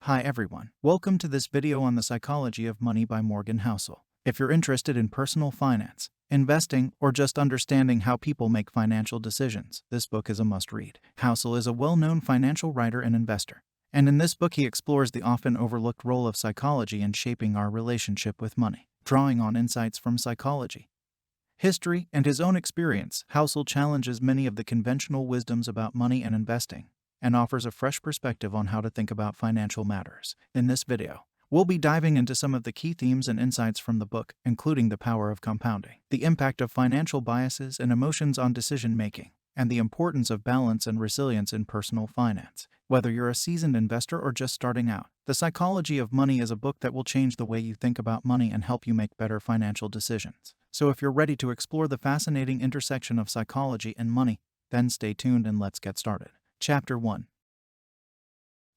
Hi everyone, welcome to this video on the psychology of money by Morgan Housel. If you're interested in personal finance, investing, or just understanding how people make financial decisions, this book is a must-read. Housel is a well-known financial writer and investor, and in this book he explores the often overlooked role of psychology in shaping our relationship with money. Drawing on insights from psychology, history, and his own experience, Housel challenges many of the conventional wisdoms about money and investing, and offers a fresh perspective on how to think about financial matters. In this video, we'll be diving into some of the key themes and insights from the book, including the power of compounding, the impact of financial biases and emotions on decision-making, and the importance of balance and resilience in personal finance. Whether you're a seasoned investor or just starting out, The Psychology of Money is a book that will change the way you think about money and help you make better financial decisions. So if you're ready to explore the fascinating intersection of psychology and money, then stay tuned and let's get started. Chapter 1.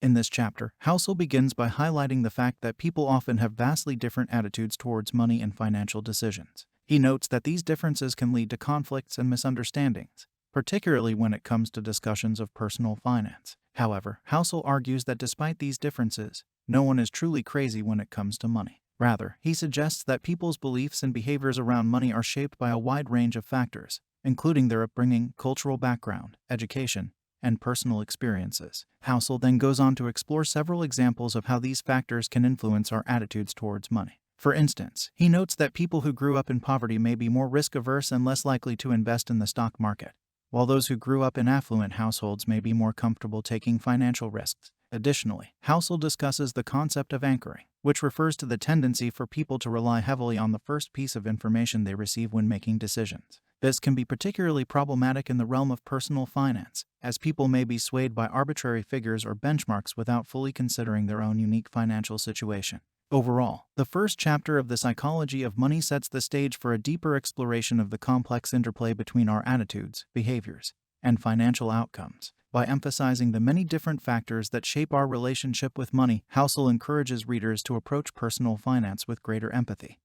In this chapter, Housel begins by highlighting the fact that people often have vastly different attitudes towards money and financial decisions. He notes that these differences can lead to conflicts and misunderstandings, particularly when it comes to discussions of personal finance. However, Housel argues that despite these differences, no one is truly crazy when it comes to money. Rather, he suggests that people's beliefs and behaviors around money are shaped by a wide range of factors, including their upbringing, cultural background, education, and personal experiences. Housel then goes on to explore several examples of how these factors can influence our attitudes towards money. For instance, he notes that people who grew up in poverty may be more risk-averse and less likely to invest in the stock market, while those who grew up in affluent households may be more comfortable taking financial risks. Additionally, Housel discusses the concept of anchoring, which refers to the tendency for people to rely heavily on the first piece of information they receive when making decisions. This can be particularly problematic in the realm of personal finance, as people may be swayed by arbitrary figures or benchmarks without fully considering their own unique financial situation. Overall, the first chapter of The Psychology of Money sets the stage for a deeper exploration of the complex interplay between our attitudes, behaviors, and financial outcomes. By emphasizing the many different factors that shape our relationship with money, Housel encourages readers to approach personal finance with greater empathy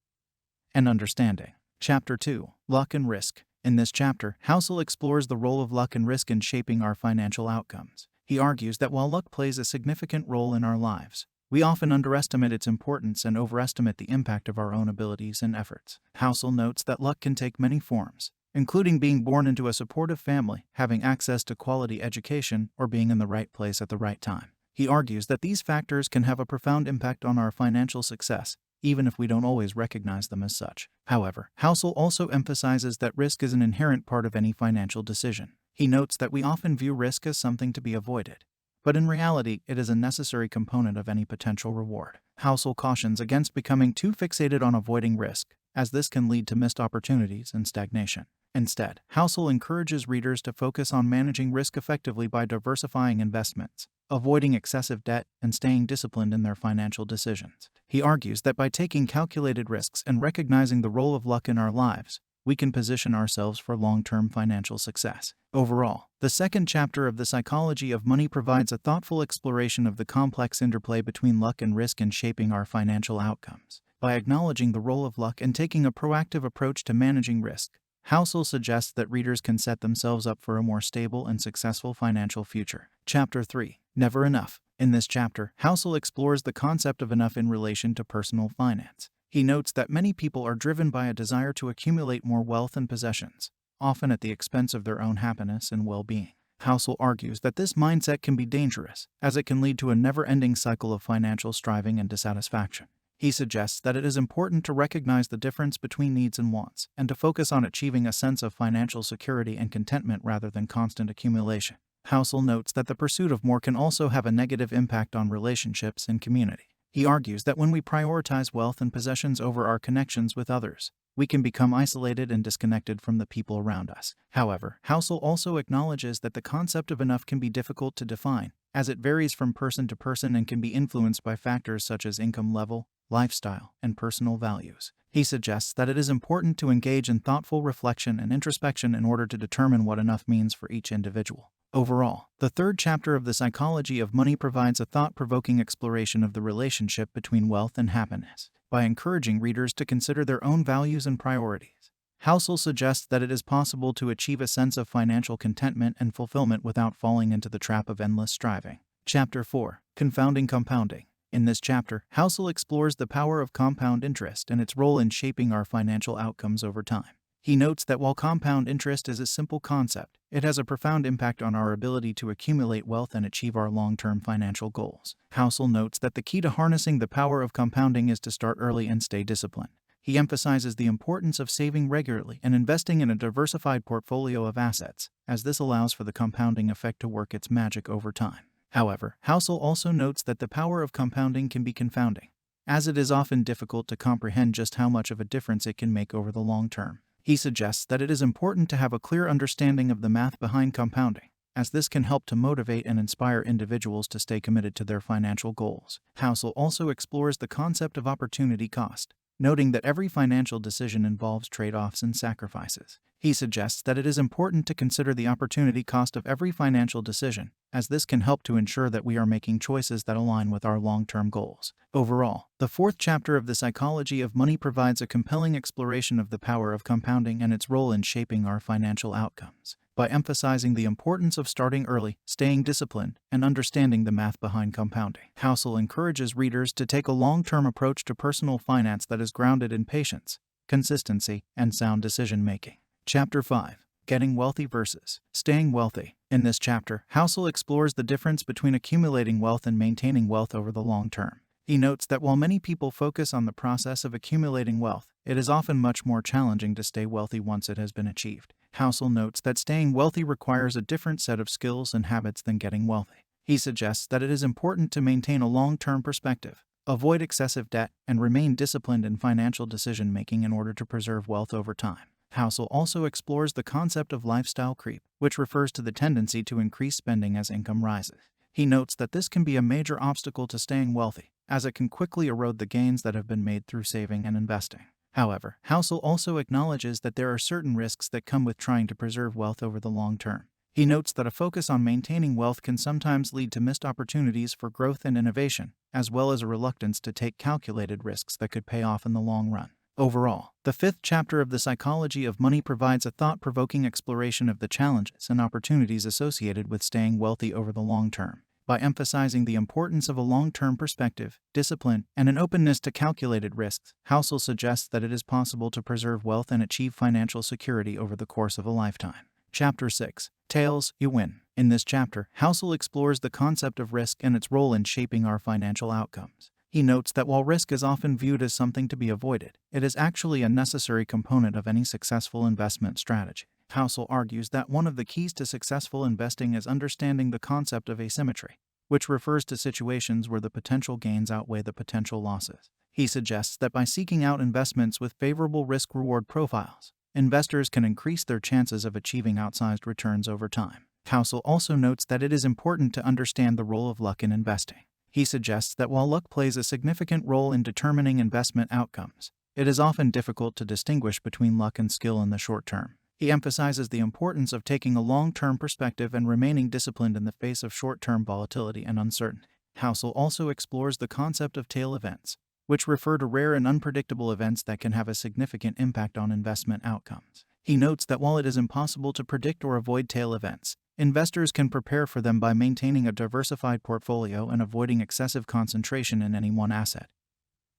and understanding. Chapter 2. Luck and Risk. In this chapter, Housel explores the role of luck and risk in shaping our financial outcomes. He argues that while luck plays a significant role in our lives, we often underestimate its importance and overestimate the impact of our own abilities and efforts. Housel notes that luck can take many forms, including being born into a supportive family, having access to quality education, or being in the right place at the right time. He argues that these factors can have a profound impact on our financial success, even if we don't always recognize them as such. However, Housel also emphasizes that risk is an inherent part of any financial decision. He notes that we often view risk as something to be avoided, but in reality, it is a necessary component of any potential reward. Housel cautions against becoming too fixated on avoiding risk, as this can lead to missed opportunities and stagnation. Instead, Housel encourages readers to focus on managing risk effectively by diversifying investments, avoiding excessive debt, and staying disciplined in their financial decisions. He argues that by taking calculated risks and recognizing the role of luck in our lives, we can position ourselves for long-term financial success. Overall, the second chapter of The Psychology of Money provides a thoughtful exploration of the complex interplay between luck and risk in shaping our financial outcomes. By acknowledging the role of luck and taking a proactive approach to managing risk, Housel suggests that readers can set themselves up for a more stable and successful financial future. Chapter 3. Never Enough. In this chapter, Housel explores the concept of enough in relation to personal finance. He notes that many people are driven by a desire to accumulate more wealth and possessions, often at the expense of their own happiness and well-being. Housel argues that this mindset can be dangerous, as it can lead to a never-ending cycle of financial striving and dissatisfaction. He suggests that it is important to recognize the difference between needs and wants, and to focus on achieving a sense of financial security and contentment rather than constant accumulation. Housel notes that the pursuit of more can also have a negative impact on relationships and community. He argues that when we prioritize wealth and possessions over our connections with others, we can become isolated and disconnected from the people around us. However, Housel also acknowledges that the concept of enough can be difficult to define, as it varies from person to person and can be influenced by factors such as income level, lifestyle, and personal values. He suggests that it is important to engage in thoughtful reflection and introspection in order to determine what enough means for each individual. Overall, the third chapter of The Psychology of Money provides a thought-provoking exploration of the relationship between wealth and happiness. By encouraging readers to consider their own values and priorities, Housel suggests that it is possible to achieve a sense of financial contentment and fulfillment without falling into the trap of endless striving. Chapter 4. Confounding Compounding. In this chapter, Housel explores the power of compound interest and its role in shaping our financial outcomes over time. He notes that while compound interest is a simple concept, it has a profound impact on our ability to accumulate wealth and achieve our long-term financial goals. Housel notes that the key to harnessing the power of compounding is to start early and stay disciplined. He emphasizes the importance of saving regularly and investing in a diversified portfolio of assets, as this allows for the compounding effect to work its magic over time. However, Housel also notes that the power of compounding can be confounding, as it is often difficult to comprehend just how much of a difference it can make over the long term. He suggests that it is important to have a clear understanding of the math behind compounding, as this can help to motivate and inspire individuals to stay committed to their financial goals. Housel also explores the concept of opportunity cost, noting that every financial decision involves trade-offs and sacrifices. He suggests that it is important to consider the opportunity cost of every financial decision, as this can help to ensure that we are making choices that align with our long-term goals. Overall, the fourth chapter of The Psychology of Money provides a compelling exploration of the power of compounding and its role in shaping our financial outcomes. By emphasizing the importance of starting early, staying disciplined, and understanding the math behind compounding, Housel encourages readers to take a long-term approach to personal finance that is grounded in patience, consistency, and sound decision-making. Chapter 5. Getting Wealthy versus Staying Wealthy. In this chapter, Housel explores the difference between accumulating wealth and maintaining wealth over the long term. He notes that while many people focus on the process of accumulating wealth, it is often much more challenging to stay wealthy once it has been achieved. Housel notes that staying wealthy requires a different set of skills and habits than getting wealthy. He suggests that it is important to maintain a long-term perspective, avoid excessive debt, and remain disciplined in financial decision-making in order to preserve wealth over time. Housel also explores the concept of lifestyle creep, which refers to the tendency to increase spending as income rises. He notes that this can be a major obstacle to staying wealthy, as it can quickly erode the gains that have been made through saving and investing. However, Housel also acknowledges that there are certain risks that come with trying to preserve wealth over the long term. He notes that a focus on maintaining wealth can sometimes lead to missed opportunities for growth and innovation, as well as a reluctance to take calculated risks that could pay off in the long run. Overall, the fifth chapter of The Psychology of Money provides a thought-provoking exploration of the challenges and opportunities associated with staying wealthy over the long term. By emphasizing the importance of a long-term perspective, discipline, and an openness to calculated risks, Housel suggests that it is possible to preserve wealth and achieve financial security over the course of a lifetime. Chapter 6. Tails, You Win. In this chapter, Housel explores the concept of risk and its role in shaping our financial outcomes. He notes that while risk is often viewed as something to be avoided, it is actually a necessary component of any successful investment strategy. Housel argues that one of the keys to successful investing is understanding the concept of asymmetry, which refers to situations where the potential gains outweigh the potential losses. He suggests that by seeking out investments with favorable risk-reward profiles, investors can increase their chances of achieving outsized returns over time. Housel also notes that it is important to understand the role of luck in investing. He suggests that while luck plays a significant role in determining investment outcomes, it is often difficult to distinguish between luck and skill in the short term. He emphasizes the importance of taking a long-term perspective and remaining disciplined in the face of short-term volatility and uncertainty. Housel also explores the concept of tail events, which refer to rare and unpredictable events that can have a significant impact on investment outcomes. He notes that while it is impossible to predict or avoid tail events, investors can prepare for them by maintaining a diversified portfolio and avoiding excessive concentration in any one asset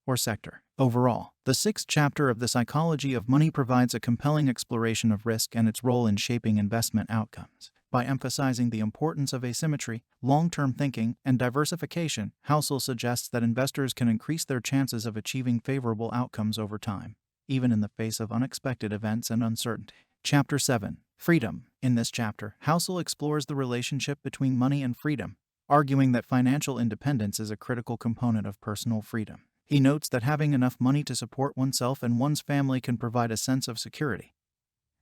or sector. Overall, the sixth chapter of The Psychology of Money provides a compelling exploration of risk and its role in shaping investment outcomes. By emphasizing the importance of asymmetry, long-term thinking, and diversification, Housel suggests that investors can increase their chances of achieving favorable outcomes over time, even in the face of unexpected events and uncertainty. Chapter 7. Freedom. In this chapter, Housel explores the relationship between money and freedom, arguing that financial independence is a critical component of personal freedom. He notes that having enough money to support oneself and one's family can provide a sense of security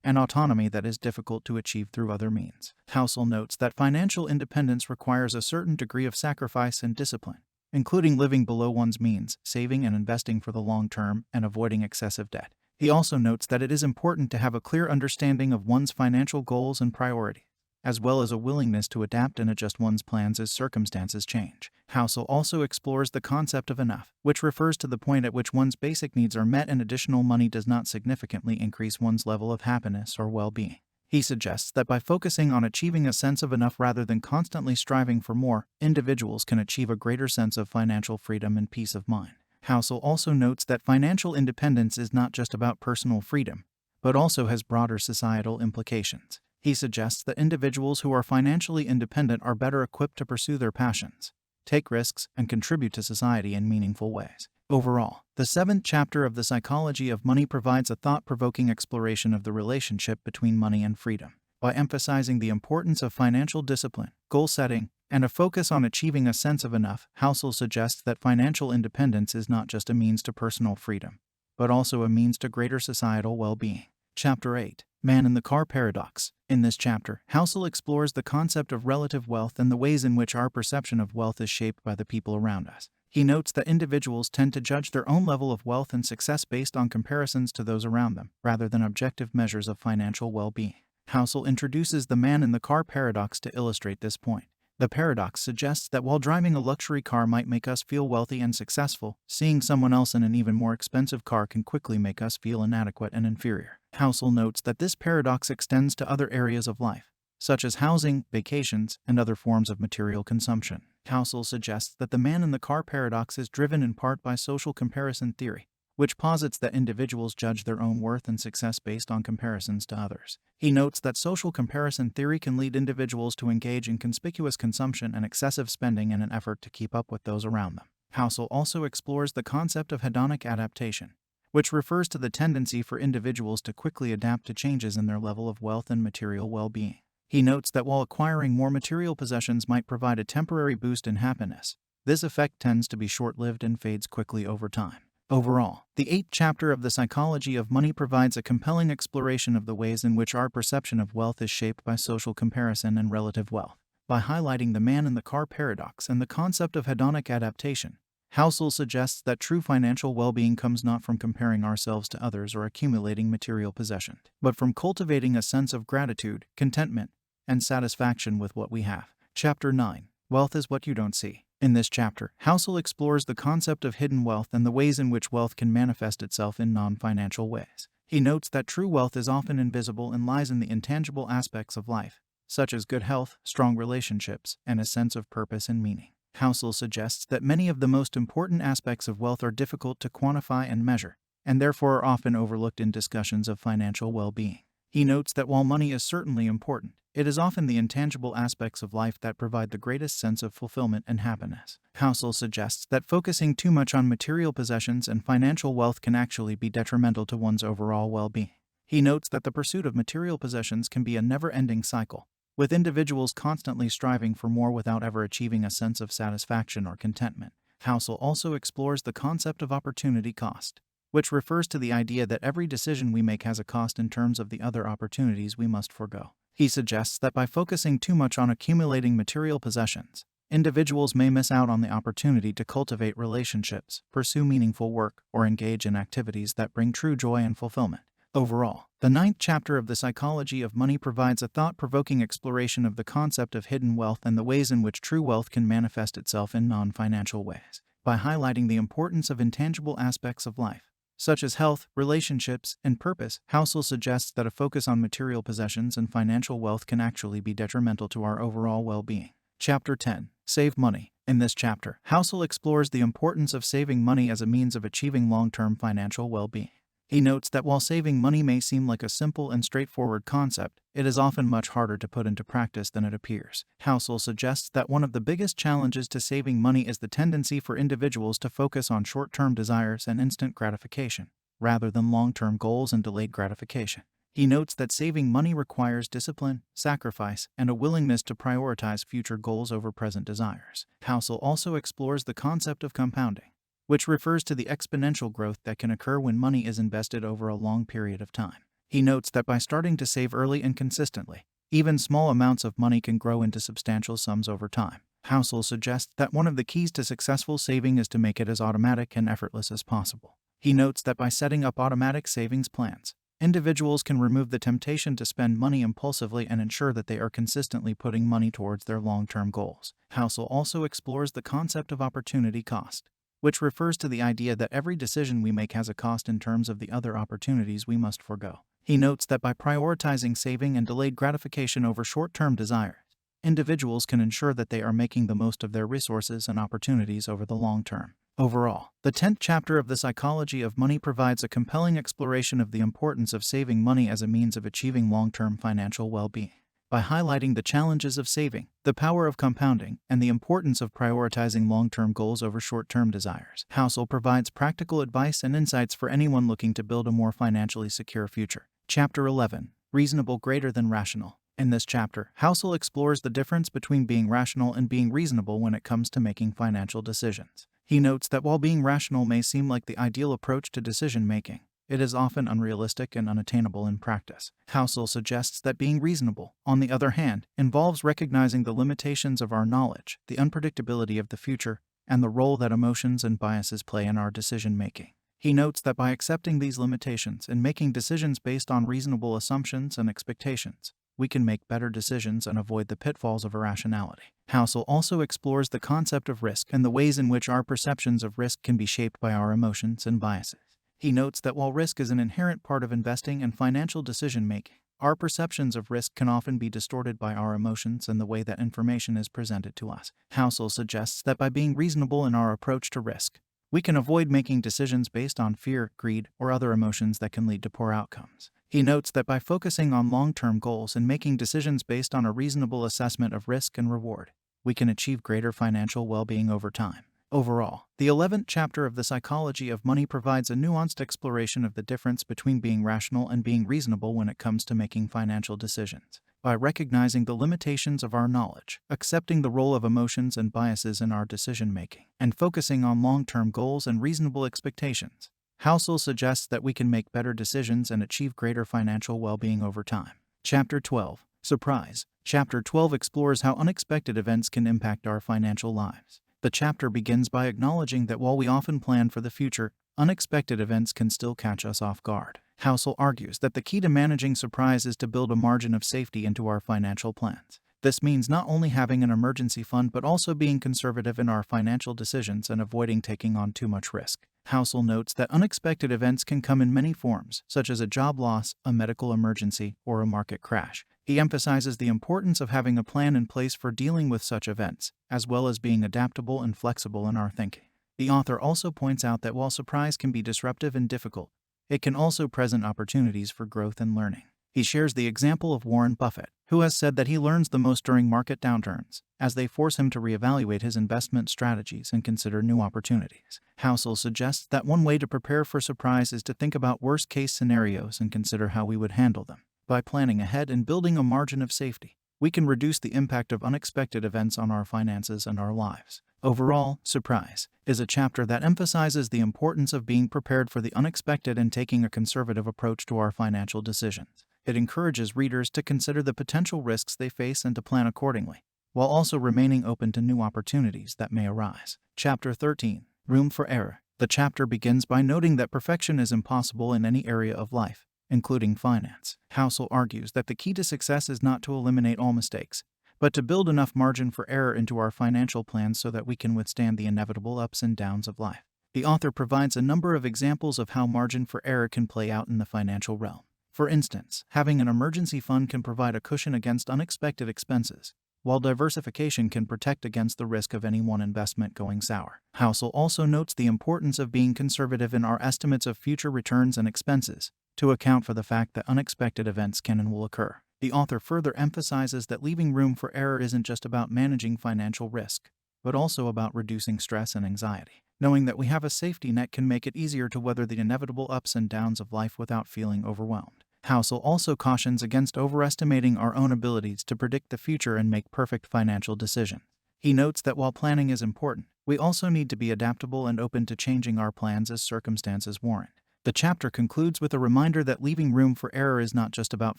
and autonomy that is difficult to achieve through other means. Housel notes that financial independence requires a certain degree of sacrifice and discipline, including living below one's means, saving and investing for the long term, and avoiding excessive debt. He also notes that it is important to have a clear understanding of one's financial goals and priorities, as well as a willingness to adapt and adjust one's plans as circumstances change. Housel also explores the concept of enough, which refers to the point at which one's basic needs are met and additional money does not significantly increase one's level of happiness or well-being. He suggests that by focusing on achieving a sense of enough rather than constantly striving for more, individuals can achieve a greater sense of financial freedom and peace of mind. Housel also notes that financial independence is not just about personal freedom, but also has broader societal implications. He suggests that individuals who are financially independent are better equipped to pursue their passions, take risks, and contribute to society in meaningful ways. Overall, the 7th chapter of The Psychology of Money provides a thought-provoking exploration of the relationship between money and freedom. By emphasizing the importance of financial discipline, goal setting, and a focus on achieving a sense of enough, Housel suggests that financial independence is not just a means to personal freedom, but also a means to greater societal well-being. Chapter 8. Man in the Car Paradox. In this chapter, Housel explores the concept of relative wealth and the ways in which our perception of wealth is shaped by the people around us. He notes that individuals tend to judge their own level of wealth and success based on comparisons to those around them, rather than objective measures of financial well-being. Housel introduces the man in the car paradox to illustrate this point. The paradox suggests that while driving a luxury car might make us feel wealthy and successful, seeing someone else in an even more expensive car can quickly make us feel inadequate and inferior. Housel notes that this paradox extends to other areas of life, such as housing, vacations, and other forms of material consumption. Housel suggests that the man in the car paradox is driven in part by social comparison theory, which posits that individuals judge their own worth and success based on comparisons to others. He notes that social comparison theory can lead individuals to engage in conspicuous consumption and excessive spending in an effort to keep up with those around them. Housel also explores the concept of hedonic adaptation, which refers to the tendency for individuals to quickly adapt to changes in their level of wealth and material well-being. He notes that while acquiring more material possessions might provide a temporary boost in happiness, this effect tends to be short-lived and fades quickly over time. Overall, the 8th chapter of The Psychology of Money provides a compelling exploration of the ways in which our perception of wealth is shaped by social comparison and relative wealth. By highlighting the man in the car paradox and the concept of hedonic adaptation, Housel suggests that true financial well-being comes not from comparing ourselves to others or accumulating material possessions, but from cultivating a sense of gratitude, contentment, and satisfaction with what we have. Chapter 9. Wealth is what you don't see. In this chapter, Housel explores the concept of hidden wealth and the ways in which wealth can manifest itself in non-financial ways. He notes that true wealth is often invisible and lies in the intangible aspects of life, such as good health, strong relationships, and a sense of purpose and meaning. Housel suggests that many of the most important aspects of wealth are difficult to quantify and measure, and therefore are often overlooked in discussions of financial well-being. He notes that while money is certainly important, it is often the intangible aspects of life that provide the greatest sense of fulfillment and happiness. Housel suggests that focusing too much on material possessions and financial wealth can actually be detrimental to one's overall well-being. He notes that the pursuit of material possessions can be a never-ending cycle, with individuals constantly striving for more without ever achieving a sense of satisfaction or contentment. Housel also explores the concept of opportunity cost, which refers to the idea that every decision we make has a cost in terms of the other opportunities we must forego. He suggests that by focusing too much on accumulating material possessions, individuals may miss out on the opportunity to cultivate relationships, pursue meaningful work, or engage in activities that bring true joy and fulfillment. Overall, the 9th chapter of The Psychology of Money provides a thought-provoking exploration of the concept of hidden wealth and the ways in which true wealth can manifest itself in non-financial ways. By highlighting the importance of intangible aspects of life, such as health, relationships, and purpose, Housel suggests that a focus on material possessions and financial wealth can actually be detrimental to our overall well-being. Chapter 10. Save money. In this chapter, Housel explores the importance of saving money as a means of achieving long-term financial well-being. He notes that while saving money may seem like a simple and straightforward concept, it is often much harder to put into practice than it appears. Housel suggests that one of the biggest challenges to saving money is the tendency for individuals to focus on short-term desires and instant gratification, rather than long-term goals and delayed gratification. He notes that saving money requires discipline, sacrifice, and a willingness to prioritize future goals over present desires. Housel also explores the concept of compounding, which refers to the exponential growth that can occur when money is invested over a long period of time. He notes that by starting to save early and consistently, even small amounts of money can grow into substantial sums over time. Housel suggests that one of the keys to successful saving is to make it as automatic and effortless as possible. He notes that by setting up automatic savings plans, individuals can remove the temptation to spend money impulsively and ensure that they are consistently putting money towards their long-term goals. Housel also explores the concept of opportunity cost, which refers to the idea that every decision we make has a cost in terms of the other opportunities we must forego. He notes that by prioritizing saving and delayed gratification over short-term desires, individuals can ensure that they are making the most of their resources and opportunities over the long term. Overall, the 10th chapter of The Psychology of Money provides a compelling exploration of the importance of saving money as a means of achieving long-term financial well-being. By highlighting the challenges of saving, the power of compounding, and the importance of prioritizing long-term goals over short-term desires, Housel provides practical advice and insights for anyone looking to build a more financially secure future. Chapter 11. Reasonable greater than rational. In this chapter, Housel explores the difference between being rational and being reasonable when it comes to making financial decisions. He notes that while being rational may seem like the ideal approach to decision-making, it is often unrealistic and unattainable in practice. Housel suggests that being reasonable, on the other hand, involves recognizing the limitations of our knowledge, the unpredictability of the future, and the role that emotions and biases play in our decision-making. He notes that by accepting these limitations and making decisions based on reasonable assumptions and expectations, we can make better decisions and avoid the pitfalls of irrationality. Housel also explores the concept of risk and the ways in which our perceptions of risk can be shaped by our emotions and biases. He notes that while risk is an inherent part of investing and financial decision-making, our perceptions of risk can often be distorted by our emotions and the way that information is presented to us. Housel suggests that by being reasonable in our approach to risk, we can avoid making decisions based on fear, greed, or other emotions that can lead to poor outcomes. He notes that by focusing on long-term goals and making decisions based on a reasonable assessment of risk and reward, we can achieve greater financial well-being over time. Overall, the 11th chapter of The Psychology of Money provides a nuanced exploration of the difference between being rational and being reasonable when it comes to making financial decisions. By recognizing the limitations of our knowledge, accepting the role of emotions and biases in our decision-making, and focusing on long-term goals and reasonable expectations, Housel suggests that we can make better decisions and achieve greater financial well-being over time. Chapter 12. Surprise. Chapter 12 explores how unexpected events can impact our financial lives. The chapter begins by acknowledging that while we often plan for the future, unexpected events can still catch us off guard. Housel argues that the key to managing surprise is to build a margin of safety into our financial plans. This means not only having an emergency fund but also being conservative in our financial decisions and avoiding taking on too much risk. Housel notes that unexpected events can come in many forms, such as a job loss, a medical emergency, or a market crash. He emphasizes the importance of having a plan in place for dealing with such events, as well as being adaptable and flexible in our thinking. The author also points out that while surprise can be disruptive and difficult, it can also present opportunities for growth and learning. He shares the example of Warren Buffett, who has said that he learns the most during market downturns, as they force him to reevaluate his investment strategies and consider new opportunities. Housel suggests that one way to prepare for surprise is to think about worst-case scenarios and consider how we would handle them. By planning ahead and building a margin of safety, we can reduce the impact of unexpected events on our finances and our lives. Overall, Surprise is a chapter that emphasizes the importance of being prepared for the unexpected and taking a conservative approach to our financial decisions. It encourages readers to consider the potential risks they face and to plan accordingly, while also remaining open to new opportunities that may arise. Chapter 13. Room for Error. The chapter begins by noting that perfection is impossible in any area of life, including finance. Housel argues that the key to success is not to eliminate all mistakes, but to build enough margin for error into our financial plans so that we can withstand the inevitable ups and downs of life. The author provides a number of examples of how margin for error can play out in the financial realm. For instance, having an emergency fund can provide a cushion against unexpected expenses, while diversification can protect against the risk of any one investment going sour. Housel also notes the importance of being conservative in our estimates of future returns and expenses, to account for the fact that unexpected events can and will occur. The author further emphasizes that leaving room for error isn't just about managing financial risk, but also about reducing stress and anxiety. Knowing that we have a safety net can make it easier to weather the inevitable ups and downs of life without feeling overwhelmed. Housel also cautions against overestimating our own abilities to predict the future and make perfect financial decisions. He notes that while planning is important, we also need to be adaptable and open to changing our plans as circumstances warrant. The chapter concludes with a reminder that leaving room for error is not just about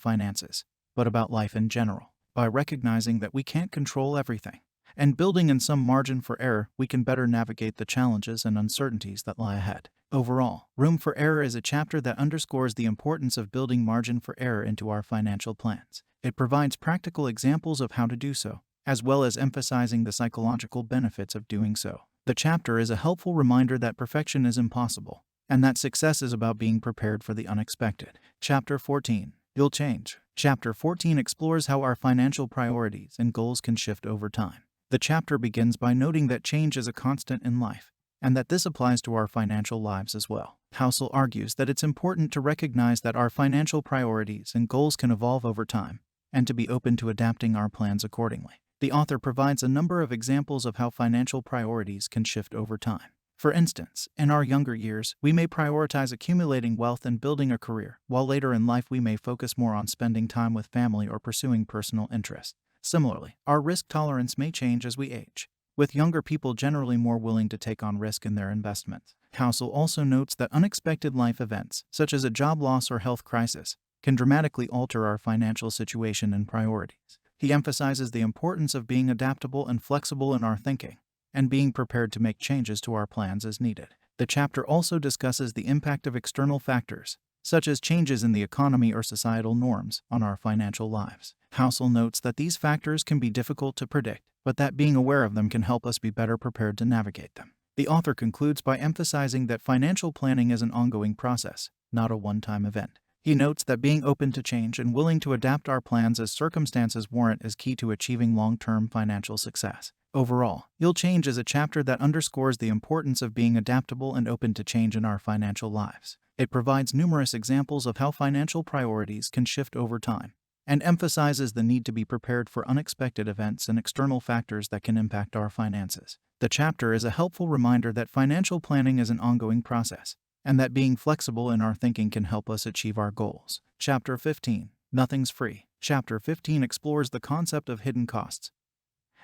finances, but about life in general. By recognizing that we can't control everything, and building in some margin for error, we can better navigate the challenges and uncertainties that lie ahead. Overall, Room for Error is a chapter that underscores the importance of building margin for error into our financial plans. It provides practical examples of how to do so, as well as emphasizing the psychological benefits of doing so. The chapter is a helpful reminder that perfection is impossible, and that success is about being prepared for the unexpected. Chapter 14. You'll change. Chapter 14 explores how our financial priorities and goals can shift over time. The chapter begins by noting that change is a constant in life, and that this applies to our financial lives as well. Housel argues that it's important to recognize that our financial priorities and goals can evolve over time, and to be open to adapting our plans accordingly. The author provides a number of examples of how financial priorities can shift over time. For instance, in our younger years, we may prioritize accumulating wealth and building a career, while later in life we may focus more on spending time with family or pursuing personal interests. Similarly, our risk tolerance may change as we age, with younger people generally more willing to take on risk in their investments. Housel also notes that unexpected life events, such as a job loss or health crisis, can dramatically alter our financial situation and priorities. He emphasizes the importance of being adaptable and flexible in our thinking, and being prepared to make changes to our plans as needed. The chapter also discusses the impact of external factors, such as changes in the economy or societal norms, on our financial lives. Housel notes that these factors can be difficult to predict, but that being aware of them can help us be better prepared to navigate them. The author concludes by emphasizing that financial planning is an ongoing process, not a one-time event. He notes that being open to change and willing to adapt our plans as circumstances warrant is key to achieving long-term financial success. Overall, You'll Change is a chapter that underscores the importance of being adaptable and open to change in our financial lives. It provides numerous examples of how financial priorities can shift over time, and emphasizes the need to be prepared for unexpected events and external factors that can impact our finances. The chapter is a helpful reminder that financial planning is an ongoing process, and that being flexible in our thinking can help us achieve our goals. Chapter 15. Nothing's free. Chapter 15 explores the concept of hidden costs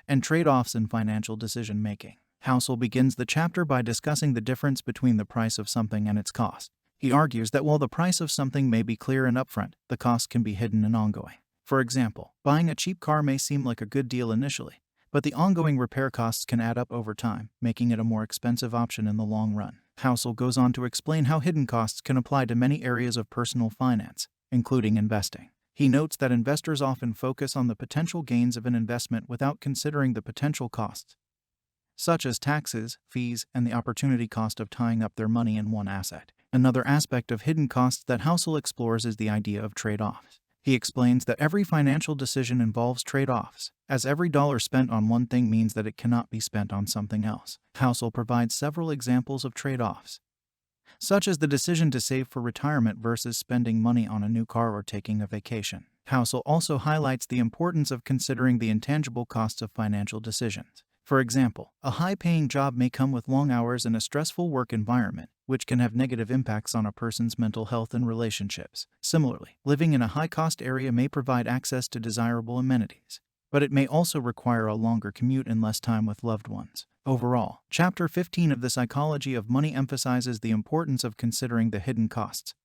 and trade-offs in financial decision-making. Housel begins the chapter by discussing the difference between the price of something and its cost. He argues that while the price of something may be clear and upfront, the cost can be hidden and ongoing. For example, buying a cheap car may seem like a good deal initially, but the ongoing repair costs can add up over time, making it a more expensive option in the long run. Housel goes on to explain how hidden costs can apply to many areas of personal finance, including investing. He notes that investors often focus on the potential gains of an investment without considering the potential costs, such as taxes, fees, and the opportunity cost of tying up their money in one asset. Another aspect of hidden costs that Housel explores is the idea of trade-offs. He explains that every financial decision involves trade-offs, as every dollar spent on one thing means that it cannot be spent on something else. Housel provides several examples of trade-offs, such as the decision to save for retirement versus spending money on a new car or taking a vacation. Housel also highlights the importance of considering the intangible costs of financial decisions. For example, a high-paying job may come with long hours and a stressful work environment, which can have negative impacts on a person's mental health and relationships. Similarly, living in a high-cost area may provide access to desirable amenities, but it may also require a longer commute and less time with loved ones. Overall, Chapter 15 of The Psychology of Money emphasizes the importance of considering the hidden costs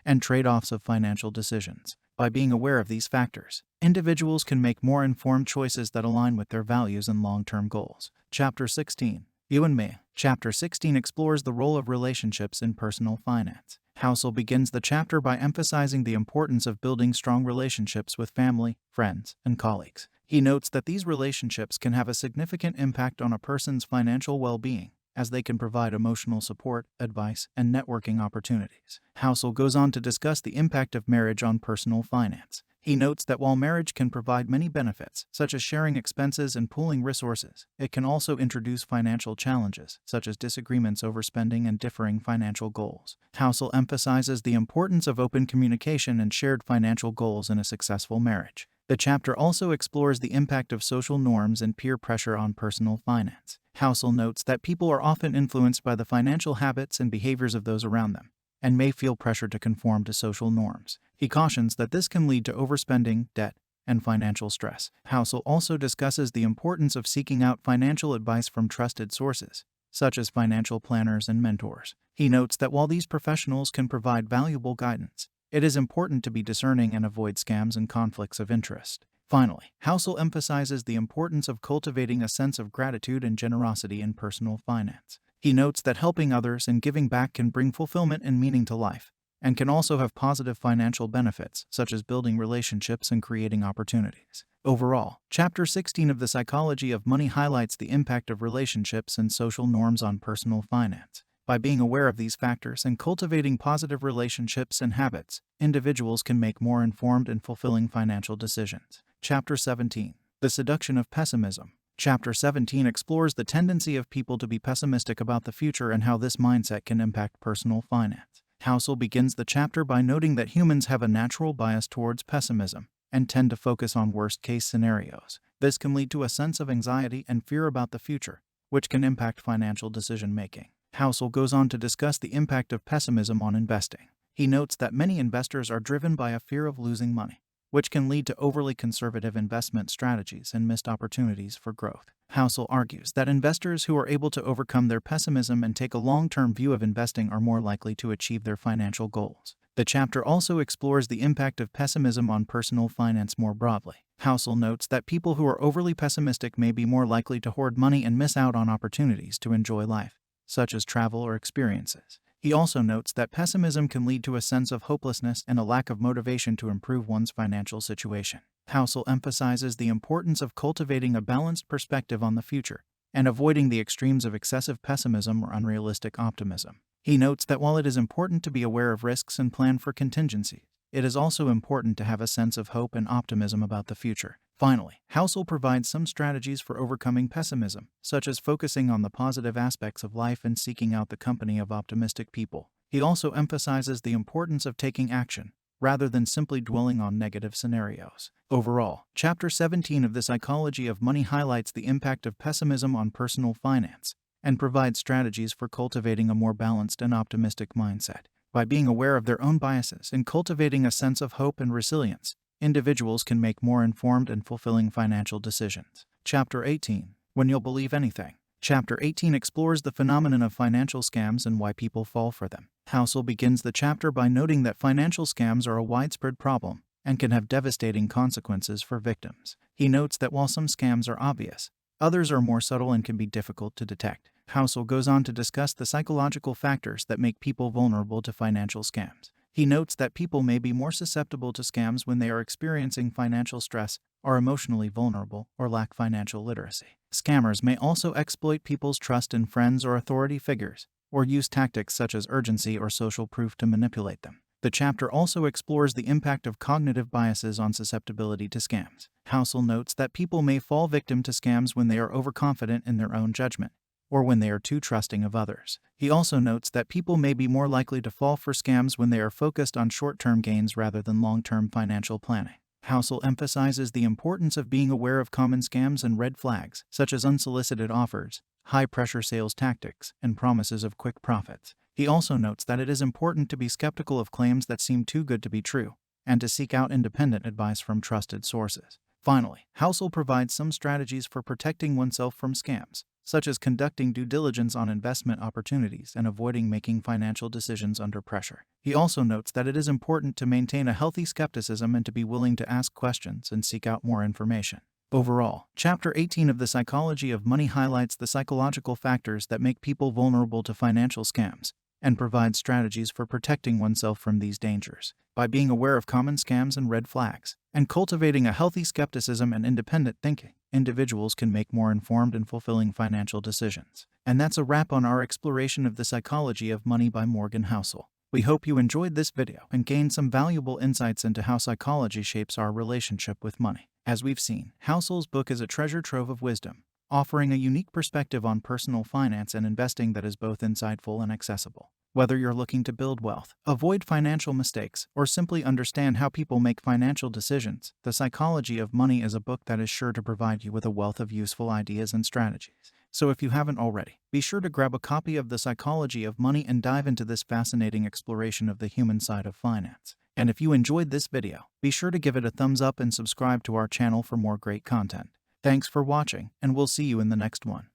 and trade-offs of financial decisions. By being aware of these factors, individuals can make more informed choices that align with their values and long-term goals. Chapter 16. You and Me. Chapter 16 explores the role of relationships in personal finance. Housel begins the chapter by emphasizing the importance of building strong relationships with family, friends, and colleagues. He notes that these relationships can have a significant impact on a person's financial well-being, as they can provide emotional support, advice, and networking opportunities. Housel goes on to discuss the impact of marriage on personal finance. He notes that while marriage can provide many benefits, such as sharing expenses and pooling resources, it can also introduce financial challenges, such as disagreements over spending and differing financial goals. Housel emphasizes the importance of open communication and shared financial goals in a successful marriage. The chapter also explores the impact of social norms and peer pressure on personal finance. Housel notes that people are often influenced by the financial habits and behaviors of those around them, and may feel pressure to conform to social norms. He cautions that this can lead to overspending, debt, and financial stress. Housel also discusses the importance of seeking out financial advice from trusted sources, such as financial planners and mentors. He notes that while these professionals can provide valuable guidance, it is important to be discerning and avoid scams and conflicts of interest. Finally, Housel emphasizes the importance of cultivating a sense of gratitude and generosity in personal finance. He notes that helping others and giving back can bring fulfillment and meaning to life, and can also have positive financial benefits, such as building relationships and creating opportunities. Overall, Chapter 16 of The Psychology of Money highlights the impact of relationships and social norms on personal finance. By being aware of these factors and cultivating positive relationships and habits, individuals can make more informed and fulfilling financial decisions. Chapter 17. The Seduction of Pessimism. Chapter 17 explores the tendency of people to be pessimistic about the future and how this mindset can impact personal finance. Housel begins the chapter by noting that humans have a natural bias towards pessimism and tend to focus on worst-case scenarios. This can lead to a sense of anxiety and fear about the future, which can impact financial decision-making. Housel goes on to discuss the impact of pessimism on investing. He notes that many investors are driven by a fear of losing money, which can lead to overly conservative investment strategies and missed opportunities for growth. Housel argues that investors who are able to overcome their pessimism and take a long-term view of investing are more likely to achieve their financial goals. The chapter also explores the impact of pessimism on personal finance more broadly. Housel notes that people who are overly pessimistic may be more likely to hoard money and miss out on opportunities to enjoy life, such as travel or experiences. He also notes that pessimism can lead to a sense of hopelessness and a lack of motivation to improve one's financial situation. Housel emphasizes the importance of cultivating a balanced perspective on the future and avoiding the extremes of excessive pessimism or unrealistic optimism. He notes that while it is important to be aware of risks and plan for contingencies, it is also important to have a sense of hope and optimism about the future. Finally, Housel provides some strategies for overcoming pessimism, such as focusing on the positive aspects of life and seeking out the company of optimistic people. He also emphasizes the importance of taking action, rather than simply dwelling on negative scenarios. Overall, Chapter 17 of The Psychology of Money highlights the impact of pessimism on personal finance and provides strategies for cultivating a more balanced and optimistic mindset. By being aware of their own biases and cultivating a sense of hope and resilience, individuals can make more informed and fulfilling financial decisions. Chapter 18. When You'll Believe Anything. Chapter 18 explores the phenomenon of financial scams and why people fall for them. Housel begins the chapter by noting that financial scams are a widespread problem and can have devastating consequences for victims. He notes that while some scams are obvious, others are more subtle and can be difficult to detect. Housel goes on to discuss the psychological factors that make people vulnerable to financial scams. He notes that people may be more susceptible to scams when they are experiencing financial stress, are emotionally vulnerable, or lack financial literacy. Scammers may also exploit people's trust in friends or authority figures, or use tactics such as urgency or social proof to manipulate them. The chapter also explores the impact of cognitive biases on susceptibility to scams. Housel notes that people may fall victim to scams when they are overconfident in their own judgment, or when they are too trusting of others. He also notes that people may be more likely to fall for scams when they are focused on short-term gains rather than long-term financial planning. Housel emphasizes the importance of being aware of common scams and red flags, such as unsolicited offers, high-pressure sales tactics, and promises of quick profits. He also notes that it is important to be skeptical of claims that seem too good to be true, and to seek out independent advice from trusted sources. Finally, Housel provides some strategies for protecting oneself from scams, such as conducting due diligence on investment opportunities and avoiding making financial decisions under pressure. He also notes that it is important to maintain a healthy skepticism and to be willing to ask questions and seek out more information. Overall, Chapter 18 of The Psychology of Money highlights the psychological factors that make people vulnerable to financial scams and provides strategies for protecting oneself from these dangers. By being aware of common scams and red flags, and cultivating a healthy skepticism and independent thinking, individuals can make more informed and fulfilling financial decisions. And that's a wrap on our exploration of The Psychology of Money by Morgan Housel. We hope you enjoyed this video and gained some valuable insights into how psychology shapes our relationship with money. As we've seen, Housel's book is a treasure trove of wisdom, offering a unique perspective on personal finance and investing that is both insightful and accessible. Whether you're looking to build wealth, avoid financial mistakes, or simply understand how people make financial decisions, The Psychology of Money is a book that is sure to provide you with a wealth of useful ideas and strategies. So if you haven't already, be sure to grab a copy of The Psychology of Money and dive into this fascinating exploration of the human side of finance. And if you enjoyed this video, be sure to give it a thumbs up and subscribe to our channel for more great content. Thanks for watching, and we'll see you in the next one.